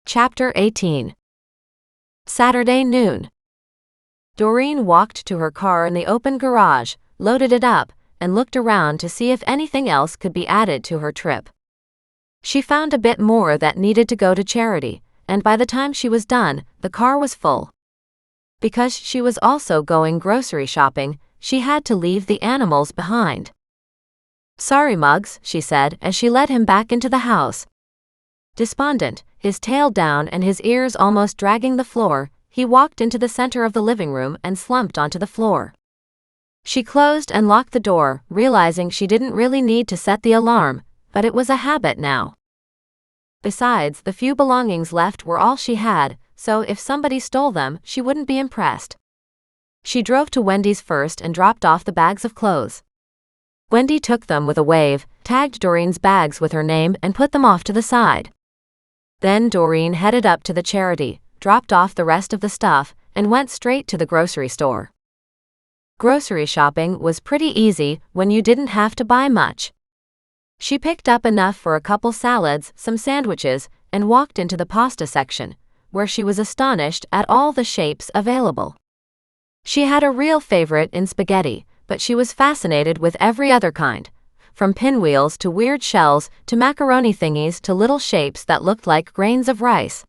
Chapter 18. Saturday noon. Doreen walked to her car in the open garage, loaded it up, and looked around to see if anything else could be added to her trip. She found a bit more that needed to go to charity, and by the time she was done, the car was full. Because she was also going grocery shopping, she had to leave the animals behind. "Sorry, Muggs," she said as she led him back into the house. Despondent, his tail down and his ears almost dragging the floor, he walked into the center of the living room and slumped onto the floor. She closed and locked the door, realizing she didn't really need to set the alarm, but it was a habit now. Besides, the few belongings left were all she had, so if somebody stole them, she wouldn't be impressed. She drove to Wendy's first and dropped off the bags of clothes. Wendy took them with a wave, tagged Doreen's bags with her name and put them off to the side. Then Doreen headed up to the charity, dropped off the rest of the stuff, and went straight to the grocery store. Grocery shopping was pretty easy when you didn't have to buy much. She picked up enough for a couple salads, some sandwiches, and walked into the pasta section, where she was astonished at all the shapes available. She had a real favorite in spaghetti, but she was fascinated with every other kind, from pinwheels to weird shells to macaroni thingies to little shapes that looked like grains of rice.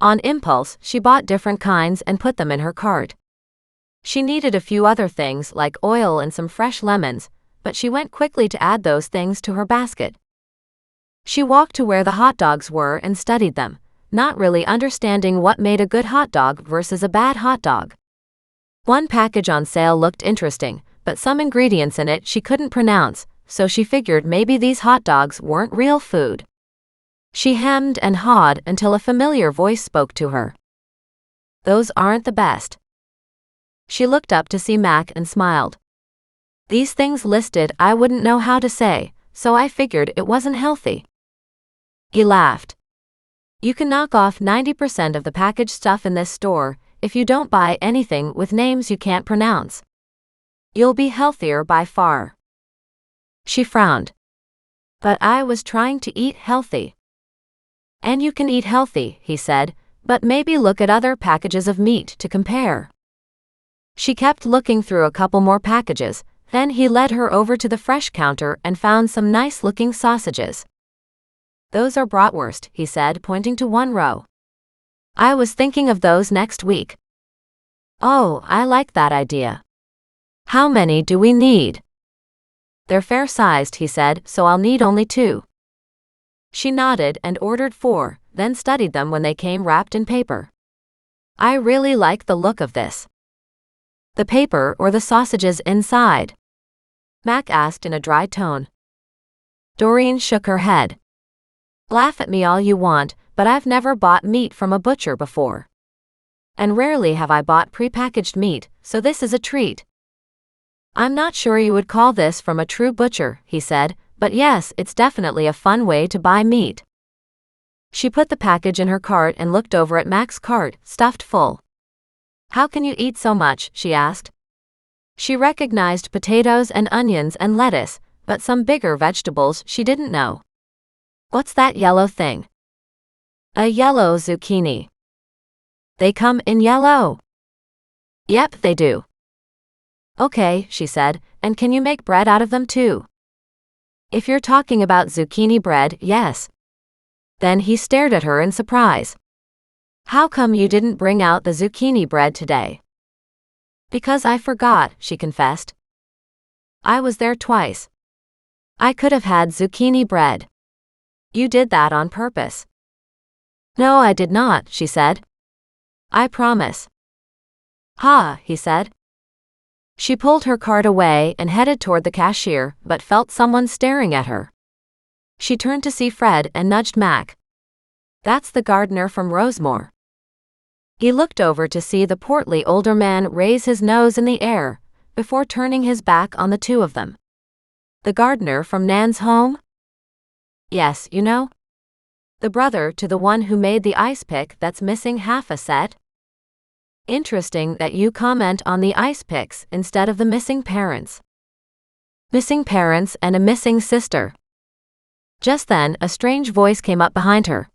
On impulse, she bought different kinds and put them in her cart. She needed a few other things like oil and some fresh lemons, but she went quickly to add those things to her basket. She walked to where the hot dogs were and studied them, not really understanding what made a good hot dog versus a bad hot dog. One package on sale looked interesting, but some ingredients in it she couldn't pronounce, so she figured maybe these hot dogs weren't real food. She hemmed and hawed until a familiar voice spoke to her. "Those aren't the best." She looked up to see Mac and smiled. "These things listed I wouldn't know how to say, so I figured it wasn't healthy." He laughed. "You can knock off 90% of the packaged stuff in this store if you don't buy anything with names you can't pronounce. You'll be healthier by far." She frowned. "But I was trying to eat healthy." "And you can eat healthy," he said, "but maybe look at other packages of meat to compare." She kept looking through a couple more packages, then he led her over to the fresh counter and found some nice-looking sausages. "Those are bratwurst," he said, pointing to one row. "I was thinking of those next week." "Oh, I like that idea. How many do we need?" "They're fair-sized," he said, "so I'll need only 2. She nodded and ordered 4, then studied them when they came wrapped in paper. "I really like the look of this." "The paper or the sausages inside?" Mac asked in a dry tone. Doreen shook her head. "Laugh at me all you want, but I've never bought meat from a butcher before. And rarely have I bought prepackaged meat, so this is a treat." "I'm not sure you would call this from a true butcher," he said, "but yes, it's definitely a fun way to buy meat." She put the package in her cart and looked over at Mac's cart, stuffed full. "How can you eat so much?" she asked. She recognized potatoes and onions and lettuce, but some bigger vegetables she didn't know. "What's that yellow thing?" "A yellow zucchini." "They come in yellow?" "Yep, they do." "Okay," she said, "and can you make bread out of them too?" "If you're talking about zucchini bread, yes." Then he stared at her in surprise. "How come you didn't bring out the zucchini bread today?" "Because I forgot," she confessed. "I was there twice. I could have had zucchini bread." "You did that on purpose." "No, I did not," she said. "I promise." "Ha," he said. She pulled her cart away and headed toward the cashier, but felt someone staring at her. She turned to see Fred and nudged Mac. "That's the gardener from Rosemore." He looked over to see the portly older man raise his nose in the air, before turning his back on the two of them. "The gardener from Nan's home?" "Yes, you know. The brother to the one who made the ice pick that's missing half a set." "Interesting that you comment on the ice picks instead of the missing parents." "Missing parents and a missing sister." Just then, a strange voice came up behind her.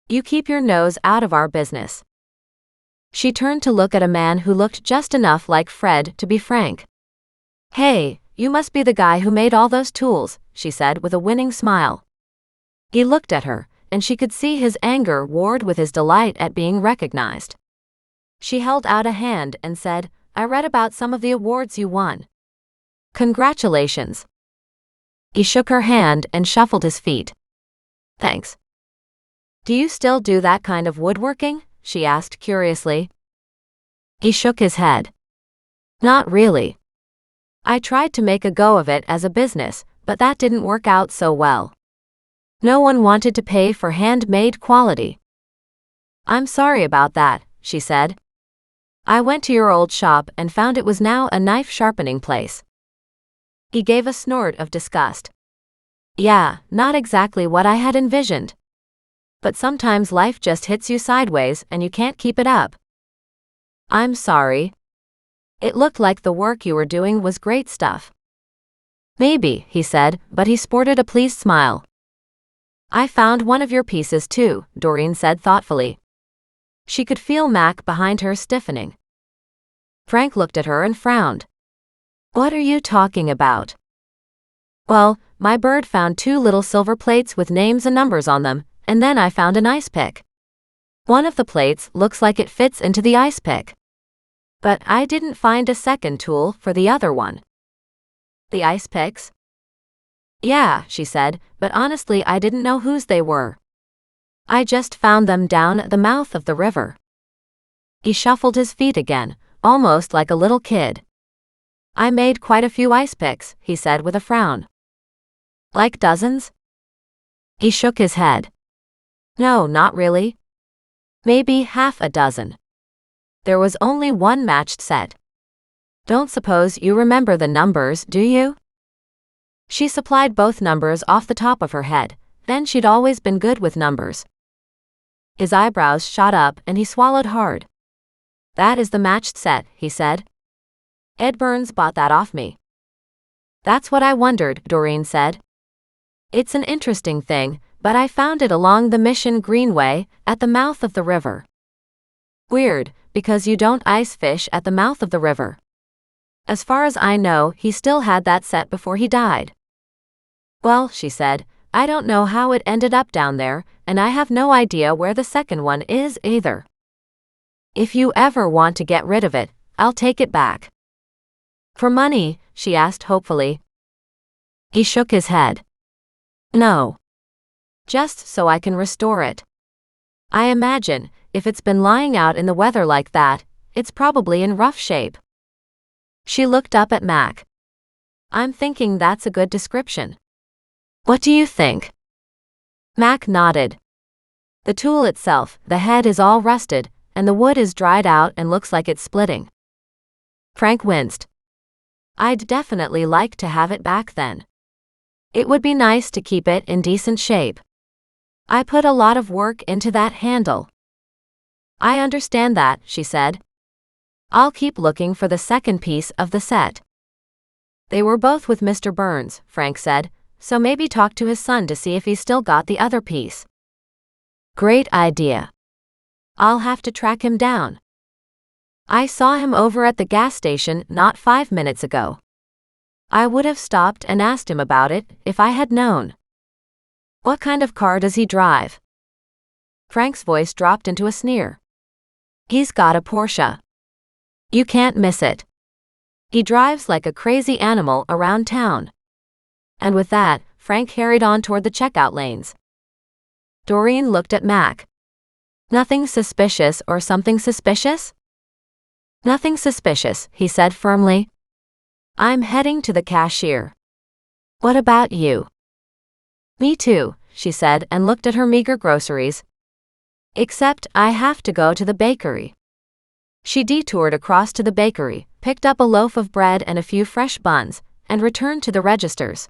You keep your nose out of our business. She turned to look at a man who looked just enough like Fred to be frank. Hey, you must be the guy who made all those tools, she said with a winning smile. He looked at her, and she could see his anger warred with his delight at being recognized. She held out a hand and said, I read about some of the awards you won. Congratulations. He shook her hand and shuffled his feet. Thanks. Do you still do that kind of woodworking? She asked curiously. He shook his head. Not really. I tried to make a go of it as a business, but that didn't work out so well. No one wanted to pay for handmade quality. I'm sorry about that, she said. I went to your old shop and found it was now a knife sharpening place. He gave a snort of disgust. Yeah, not exactly what I had envisioned. But sometimes life just hits you sideways and you can't keep it up. I'm sorry. It looked like the work you were doing was great stuff. Maybe, he said, but he sported a pleased smile. I found one of your pieces too, Doreen said thoughtfully. She could feel Mac behind her stiffening. Frank looked at her and frowned. What are you talking about? Well, my bird found 2 little silver plates with names and numbers on them, and then I found an ice pick. One of the plates looks like it fits into the ice pick. But I didn't find a second tool for the other one. The ice picks? Yeah, she said, but honestly I didn't know whose they were. I just found them down at the mouth of the river. He shuffled his feet again, almost like a little kid. I made quite a few ice picks, he said with a frown. Like dozens? He shook his head. No, not really. Maybe half a dozen. There was only one matched set. Don't suppose you remember the numbers, do you? She supplied both numbers off the top of her head, then she'd always been good with numbers. His eyebrows shot up and he swallowed hard. That is the matched set, he said. Ed Burns bought that off me. That's what I wondered, Doreen said. It's an interesting thing, but I found it along the Mission Greenway, at the mouth of the river. Weird, because you don't ice fish at the mouth of the river. As far as I know, he still had that set before he died. Well, she said, I don't know how it ended up down there, and I have no idea where the second one is either. If you ever want to get rid of it, I'll take it back. For money? She asked hopefully. He shook his head. No. Just so I can restore it. I imagine, if it's been lying out in the weather like that, it's probably in rough shape. She looked up at Mac. I'm thinking that's a good description. What do you think? Mac nodded. The tool itself, the head is all rusted, and the wood is dried out and looks like it's splitting. Frank winced. I'd definitely like to have it back then. It would be nice to keep it in decent shape. I put a lot of work into that handle. I understand that, she said. I'll keep looking for the second piece of the set. They were both with Mr. Burns, Frank said, so maybe talk to his son to see if he's still got the other piece. Great idea. I'll have to track him down. I saw him over at the gas station not 5 minutes ago. I would have stopped and asked him about it if I had known. What kind of car does he drive? Frank's voice dropped into a sneer. He's got a Porsche. You can't miss it. He drives like a crazy animal around town. And with that, Frank hurried on toward the checkout lanes. Doreen looked at Mac. Nothing suspicious or something suspicious? Nothing suspicious, he said firmly. I'm heading to the cashier. What about you? Me too, she said and looked at her meager groceries. Except I have to go to the bakery. She detoured across to the bakery, picked up a loaf of bread and a few fresh buns, and returned to the registers.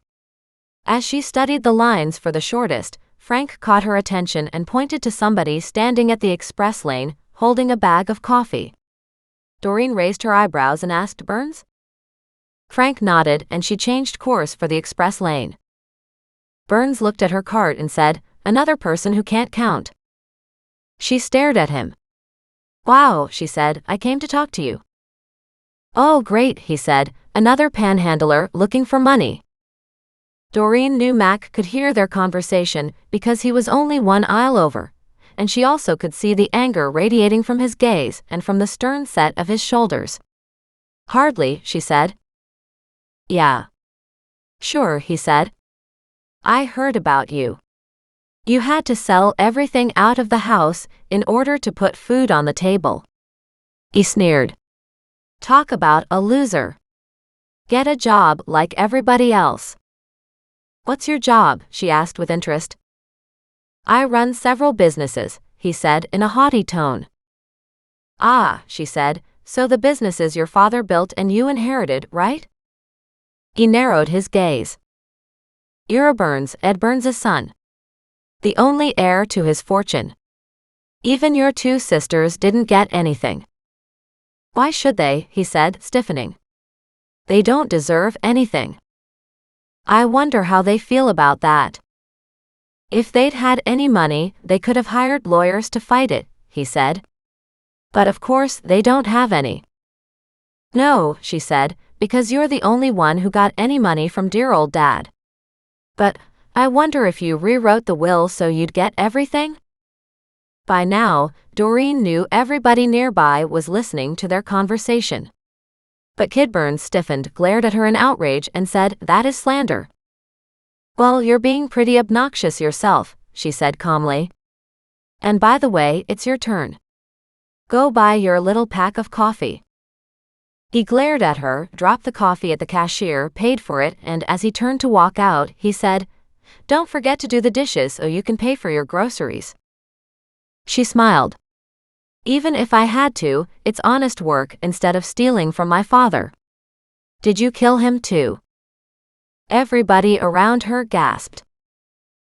As she studied the lines for the shortest, Frank caught her attention and pointed to somebody standing at the express lane, holding a bag of coffee. Doreen raised her eyebrows and asked, Burns? Frank nodded and she changed course for the express lane. Burns looked at her cart and said, another person who can't count. She stared at him. Wow, she said, I came to talk to you. Oh, great, he said, another panhandler looking for money. Doreen knew Mac could hear their conversation because he was only one aisle over, and she also could see the anger radiating from his gaze and from the stern set of his shoulders. Hardly, she said. Yeah. Sure, he said. I heard about you. You had to sell everything out of the house in order to put food on the table. He sneered. Talk about a loser. Get a job like everybody else. What's your job? She asked with interest. I run several businesses, he said in a haughty tone. Ah, she said, so the businesses your father built and you inherited, right? He narrowed his gaze. You're Burns, Ed Burns' son. The only heir to his fortune. Even your two sisters didn't get anything. Why should they? He said, stiffening. They don't deserve anything. I wonder how they feel about that. If they'd had any money, they could have hired lawyers to fight it, he said. But of course, they don't have any. No, she said, because you're the only one who got any money from dear old Dad. But I wonder if you rewrote the will so you'd get everything? By now, Doreen knew everybody nearby was listening to their conversation. But Kid Burns stiffened, glared at her in outrage, and said, That is slander. Well, you're being pretty obnoxious yourself, she said calmly. And by the way, it's your turn. Go buy your little pack of coffee. He glared at her, dropped the coffee at the cashier, paid for it, and as he turned to walk out, he said, Don't forget to do the dishes so you can pay for your groceries. She smiled. Even if I had to, it's honest work instead of stealing from my father. Did you kill him too? Everybody around her gasped.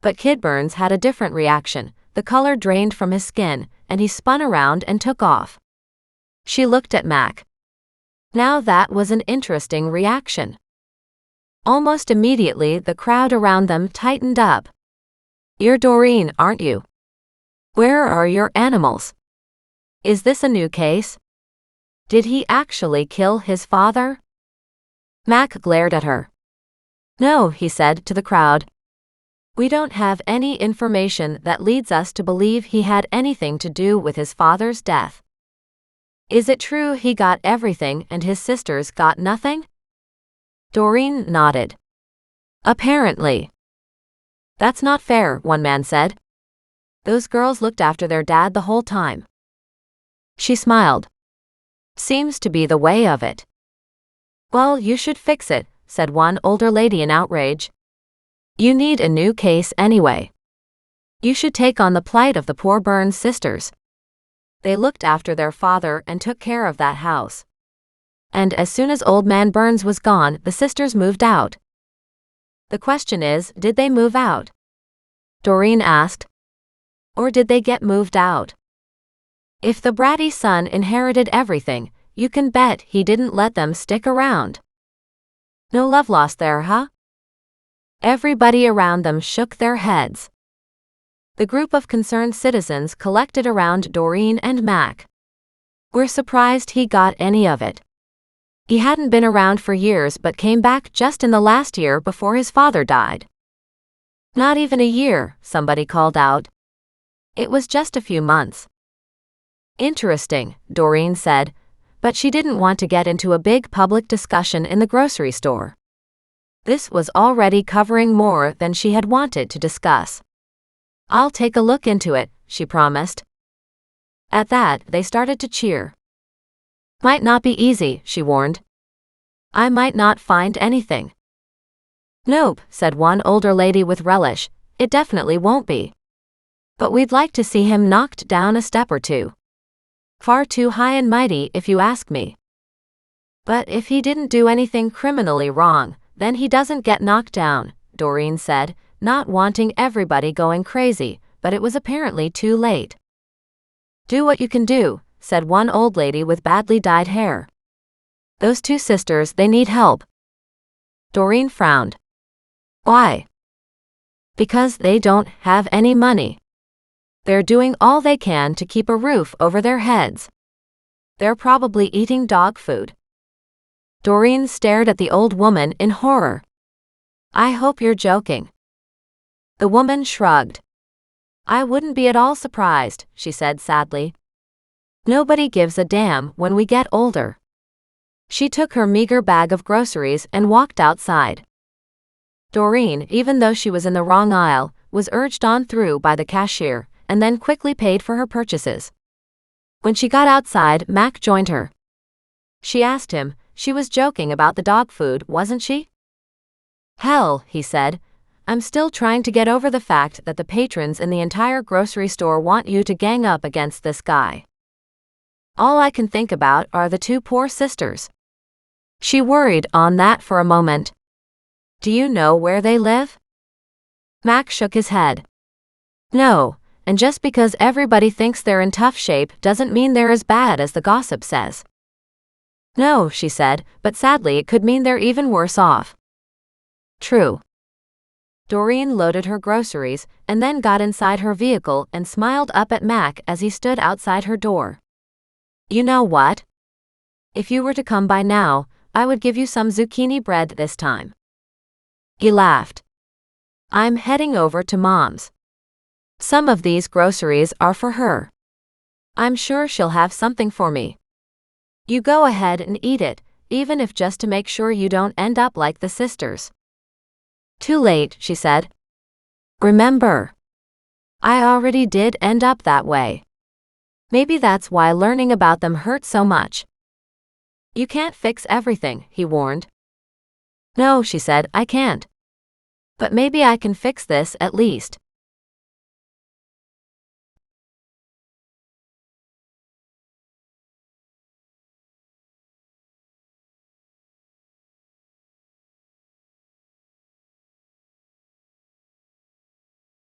But Kid Burns had a different reaction. The color drained from his skin, and he spun around and took off. She looked at Mac. Now that was an interesting reaction. Almost immediately, the crowd around them tightened up. You're Doreen, aren't you? Where are your animals? Is this a new case? Did he actually kill his father? Mac glared at her. No, he said to the crowd. We don't have any information that leads us to believe he had anything to do with his father's death. Is it true he got everything and his sisters got nothing? Doreen nodded. Apparently. That's not fair, one man said. Those girls looked after their dad the whole time. She smiled. Seems to be the way of it. Well, you should fix it, said one older lady in outrage. You need a new case anyway. You should take on the plight of the poor Burns sisters. They looked after their father and took care of that house. And as soon as old man Burns was gone, the sisters moved out. The question is, did they move out? Doreen asked. Or did they get moved out? If the bratty son inherited everything, you can bet he didn't let them stick around. No love lost there, huh? Everybody around them shook their heads. The group of concerned citizens collected around Doreen and Mac. We're surprised he got any of it. He hadn't been around for years but came back just in the last year before his father died. Not even a year, somebody called out. It was just a few months. Interesting, Doreen said, but she didn't want to get into a big public discussion in the grocery store. This was already covering more than she had wanted to discuss. I'll take a look into it, she promised. At that, they started to cheer. Might not be easy, she warned. I might not find anything. Nope, said one older lady with relish, it definitely won't be. But we'd like to see him knocked down a step or two. Far too high and mighty if you ask me. But if he didn't do anything criminally wrong, then he doesn't get knocked down, Doreen said, not wanting everybody going crazy, but it was apparently too late. Do what you can do, said one old lady with badly dyed hair. Those two sisters, they need help. Doreen frowned. Why? Because they don't have any money. They're doing all they can to keep a roof over their heads. They're probably eating dog food. Doreen stared at the old woman in horror. I hope you're joking. The woman shrugged. I wouldn't be at all surprised, she said sadly. Nobody gives a damn when we get older. She took her meager bag of groceries and walked outside. Doreen, even though she was in the wrong aisle, was urged on through by the cashier, and then quickly paid for her purchases. When she got outside, Mac joined her. She asked him, she was joking about the dog food, wasn't she? Hell, he said, I'm still trying to get over the fact that the patrons in the entire grocery store want you to gang up against this guy. All I can think about are the two poor sisters. She worried on that for a moment. Do you know where they live? Mac shook his head. No, and just because everybody thinks they're in tough shape doesn't mean they're as bad as the gossip says. No, she said, but sadly it could mean they're even worse off. True. Doreen loaded her groceries and then got inside her vehicle and smiled up at Mac as he stood outside her door. You know what? If you were to come by now, I would give you some zucchini bread this time. He laughed. I'm heading over to Mom's. Some of these groceries are for her. I'm sure she'll have something for me. You go ahead and eat it, even if just to make sure you don't end up like the sisters. Too late, she said. Remember, I already did end up that way. Maybe that's why learning about them hurt so much. You can't fix everything, he warned. No, she said, I can't. But maybe I can fix this at least.